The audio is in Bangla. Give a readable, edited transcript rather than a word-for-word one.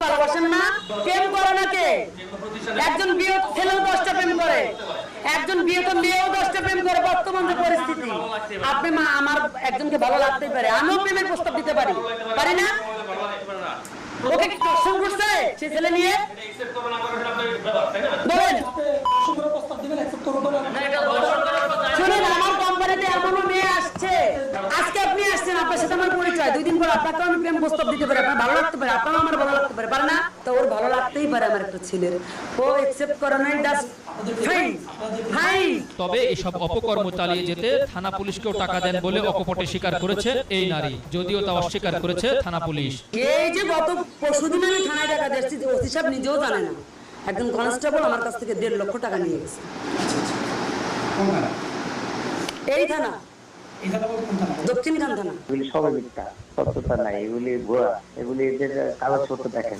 ভালোবাসেন না? প্রেম করে না কে? একজন বিয়ে ছেলেও 10টা প্রেম করে, একজন বিয়েতে মেয়েও 10টা প্রেম করে। বর্তমান যে পরিস্থিতি, আপনি মা আমার একজনকে ভালো লাগতেই পারে, আমিও প্রেমের প্রস্তাব দিতে পারি, পারি না? ওকে কি দর্শন করছে সে ছেলে নিয়ে? বলেন শুনুন, আমার কোম্পানিতে এমনও মেয়ে আসছে, আজকে আপনি আসছেন, আপনার সাথে আমার পরিচয়, 2 দিন পর আপনাকে আমি প্রেম প্রস্তাব দিতে পারি, আপনার ভালো লাগতে পারে, আপনারও আমার ভালো লাগতে পারে, পারে না? তো ওর ভালো লাগতেই পারে আমার একটা ছেলের, ও একসেপ্ট করে নাই, জাস্ট ফাইন ফাইন। তবে এসব অপকর্ম চালিয়ে যেতে থানা পুলিশকেও টাকা দেন বলে অকপটে স্বীকার করেছে এই নারী, যদিও তা অস্বীকার করেছে থানা পুলিশ। এই যে গত পরশুদিন আমি থানায় টাকা দিয়েছি, ওসি সাহেব নিজেও জানে না, একজন কনস্টেবল আমার কাছ থেকে 1.5 লক্ষ টাকা নিয়ে গেছে। এই থানা, দক্ষিণখান থানা। এগুলি সবই মিথ্যা, সত্যতা নাই, এগুলি ভুয়া, এগুলি কাগজপত্র দেখেন।